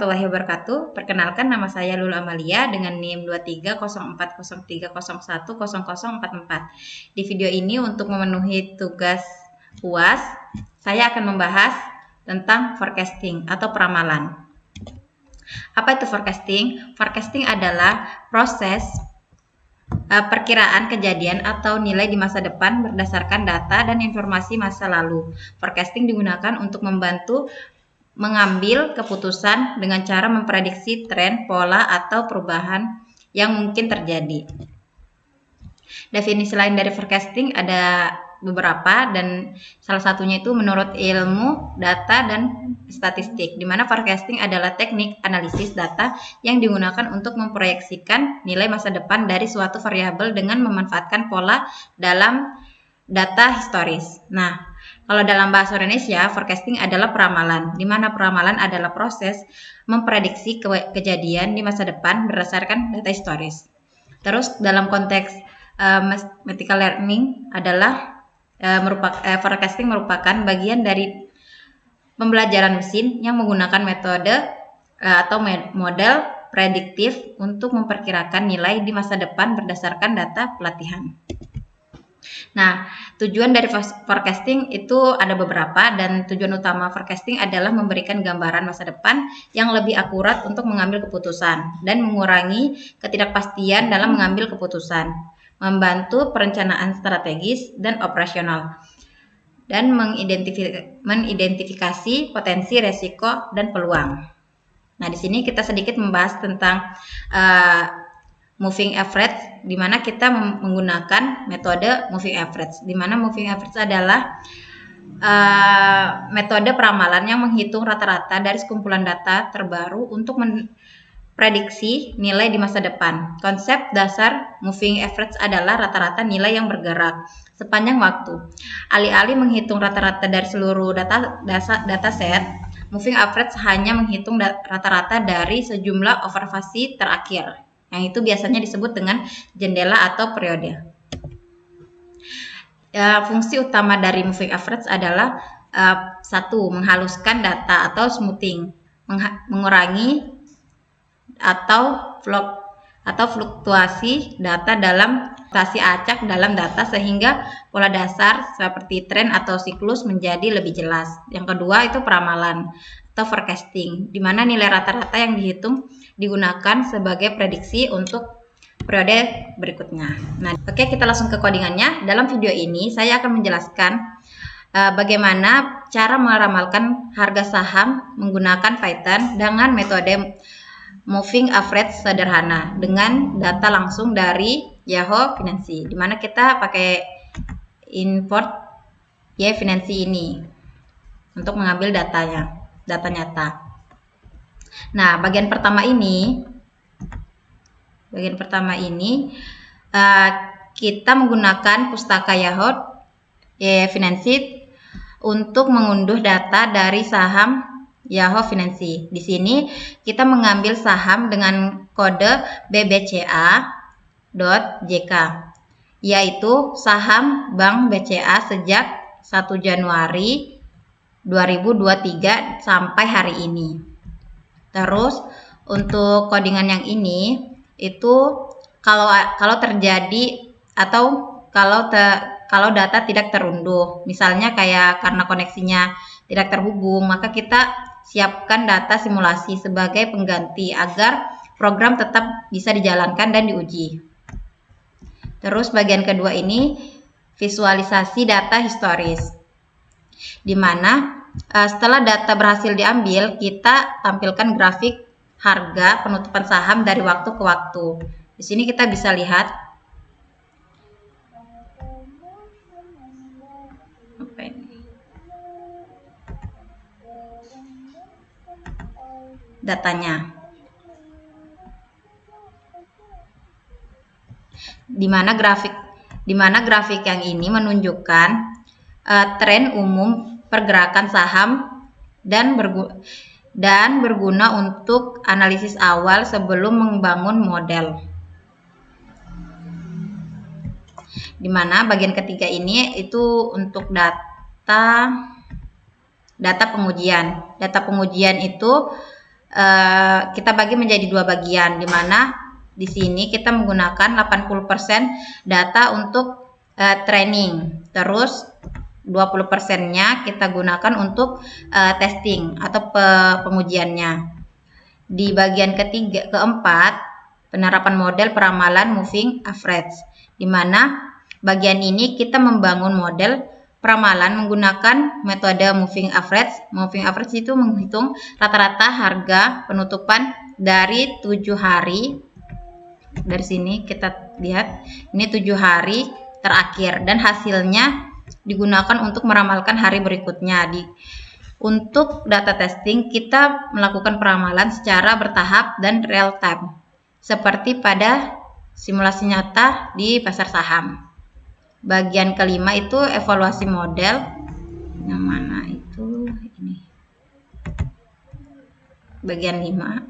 warahmatullahi wabarakatuh. Perkenalkan, nama saya Lulu Amalia dengan NIM 230403010044. Di video ini untuk memenuhi tugas UAS, saya akan membahas tentang forecasting atau peramalan. Apa itu forecasting? Forecasting adalah proses perkiraan kejadian atau nilai di masa depan berdasarkan data dan informasi masa lalu. Forecasting digunakan untuk membantu mengambil keputusan dengan cara memprediksi tren, pola, atau perubahan yang mungkin terjadi. Definisi lain dari forecasting ada beberapa, dan salah satunya itu menurut ilmu data dan statistik, di mana forecasting adalah teknik analisis data yang digunakan untuk memproyeksikan nilai masa depan dari suatu variabel dengan memanfaatkan pola dalam data historis. Nah, kalau dalam bahasa Indonesia, forecasting adalah peramalan, di mana peramalan adalah proses memprediksi kejadian di masa depan berdasarkan data historis. Terus dalam konteks mathematical learning adalah forecasting merupakan bagian dari pembelajaran mesin yang menggunakan metode atau model prediktif untuk memperkirakan nilai di masa depan berdasarkan data pelatihan. Nah, tujuan dari forecasting itu ada beberapa, dan tujuan utama forecasting adalah memberikan gambaran masa depan yang lebih akurat untuk mengambil keputusan dan mengurangi ketidakpastian dalam mengambil keputusan, membantu perencanaan strategis dan operasional, dan mengidentifikasi potensi resiko dan peluang. Nah, di sini kita sedikit membahas tentang moving average, di mana kita menggunakan metode moving average, di mana moving average adalah metode peramalan yang menghitung rata-rata dari sekumpulan data terbaru untuk memprediksi nilai di masa depan. Konsep dasar moving average adalah rata-rata nilai yang bergerak sepanjang waktu. Alih-alih menghitung rata-rata dari seluruh data set, moving average hanya menghitung rata-rata dari sejumlah observasi terakhir, yang itu biasanya disebut dengan jendela atau periode. Fungsi utama dari moving average adalah satu, menghaluskan data atau smoothing, mengurangi atau fluktuasi data dalam fluktuasi acak dalam data, sehingga pola dasar seperti tren atau siklus menjadi lebih jelas. Yang kedua itu peramalan atau forecasting, di mana nilai rata-rata yang dihitung digunakan sebagai prediksi untuk periode berikutnya. Nah, oke, kita langsung ke codingannya. Dalam video ini saya akan menjelaskan bagaimana cara meramalkan harga saham menggunakan Python dengan metode moving average sederhana dengan data langsung dari Yahoo Finance, di mana kita pakai import Yahoo Finance ini untuk mengambil data nyata. Nah, bagian pertama ini kita menggunakan pustaka Yahoo Finance untuk mengunduh data dari saham Yahoo Finance. Di sini kita mengambil saham dengan kode BBCA.JK, yaitu saham Bank BCA sejak 1 Januari 2023 sampai hari ini. Terus untuk codingan yang ini itu kalau terjadi atau kalau data tidak terunduh, misalnya kayak karena koneksinya tidak terhubung, maka kita siapkan data simulasi sebagai pengganti agar program tetap bisa dijalankan dan diuji. Terus bagian kedua ini visualisasi data historis, di mana setelah data berhasil diambil, kita tampilkan grafik harga penutupan saham dari waktu ke waktu. Di sini kita bisa lihat datanya, di mana grafik yang ini menunjukkan tren umum pergerakan saham dan berguna untuk analisis awal sebelum membangun model. Di mana bagian ketiga ini itu untuk data pengujian. Data pengujian itu kita bagi menjadi dua bagian, di mana di sini kita menggunakan 80% data untuk training, terus 20%-nya kita gunakan untuk testing atau pengujiannya. Di bagian keempat, penerapan model peramalan moving average, di mana bagian ini kita membangun model peramalan menggunakan metode moving average. Moving average itu menghitung rata-rata harga penutupan dari 7 hari. Dari sini kita lihat ini 7 hari terakhir dan hasilnya digunakan untuk meramalkan hari berikutnya. Untuk data testing, kita melakukan peramalan secara bertahap dan real time, seperti pada simulasi nyata di pasar saham. Bagian kelima itu evaluasi model, yang mana itu ini. Bagian 5.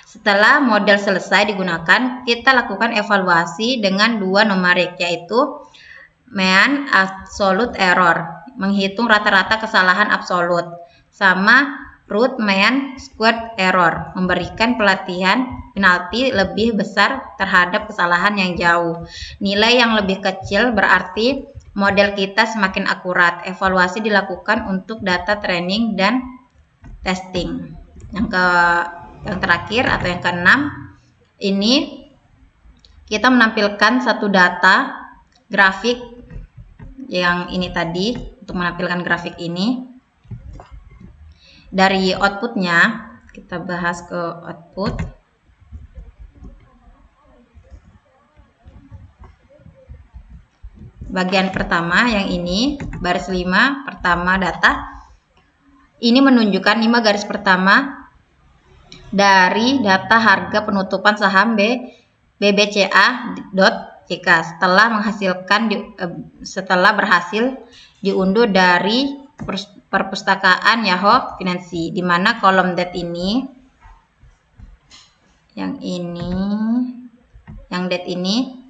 Setelah model selesai digunakan, kita lakukan evaluasi dengan dua numerik, yaitu mean absolute error, menghitung rata-rata kesalahan absolut, sama root mean squared error, memberikan penalti lebih besar terhadap kesalahan yang jauh. Nilai yang lebih kecil berarti model kita semakin akurat. Evaluasi dilakukan untuk data training dan testing. Yang terakhir atau yang keenam, ini kita menampilkan satu data grafik yang ini tadi. Untuk menampilkan grafik ini, dari outputnya kita bahas ke output. Bagian pertama yang ini, baris 5 pertama data, ini menunjukkan 5 garis pertama dari data harga penutupan saham BBCA.JK setelah berhasil diunduh dari perpustakaan Yahoo Finance, di mana kolom date ini, yang date ini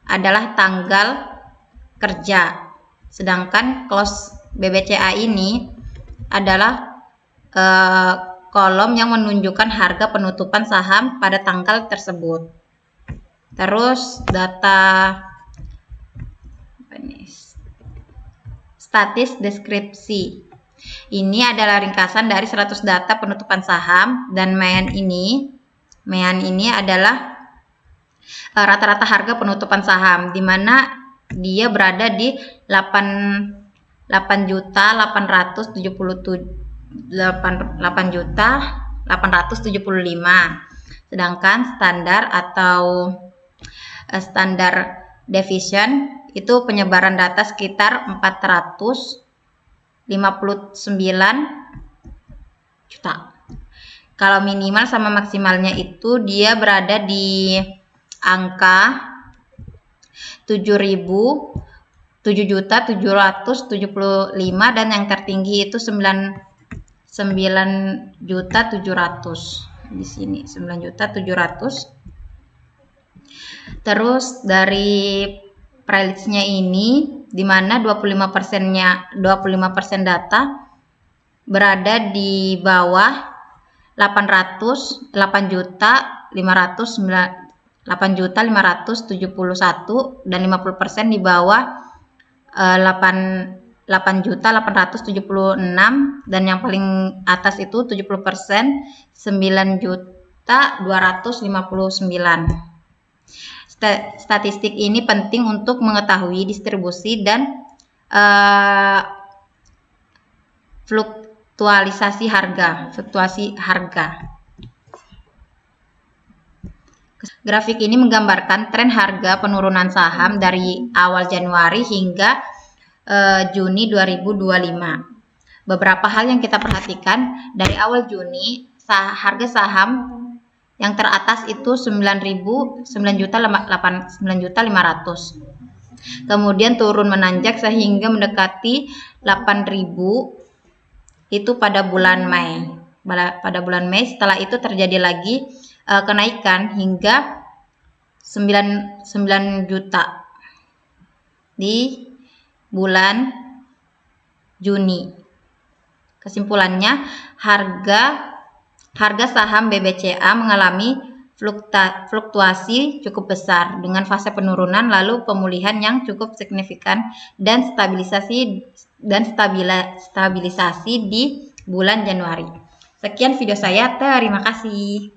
adalah tanggal kerja, sedangkan close BBCA ini adalah kolom yang menunjukkan harga penutupan saham pada tanggal tersebut. Terus data statis deskripsi. Ini adalah ringkasan dari 100 data penutupan saham, dan mean ini adalah rata-rata harga penutupan saham, di mana dia berada di 8.875. Sedangkan standar deviation itu penyebaran data sekitar 459 juta. Kalau minimal sama maksimalnya itu dia berada di angka 7.775, dan yang tertinggi itu 9.700.000 di sini, 9.700.000. Terus dari prelitsnya ini, di mana 25% data berada di bawah 8.571 dan 50% di bawah 8.876, dan yang paling atas itu 70% 9.259. Statistik ini penting untuk mengetahui distribusi dan fluktuasi harga. Grafik ini menggambarkan tren harga penurunan saham dari awal Januari hingga Juni 2025. Beberapa hal yang kita perhatikan dari awal Juni, harga saham yang teratas itu 9.500. Kemudian turun menanjak sehingga mendekati 8.000 itu pada bulan Mei. Setelah itu terjadi lagi kenaikan hingga 9 juta di bulan Juni. Kesimpulannya, harga saham BBCA mengalami fluktuasi cukup besar dengan fase penurunan lalu pemulihan yang cukup signifikan dan stabilisasi di bulan Januari. Sekian video saya, terima kasih.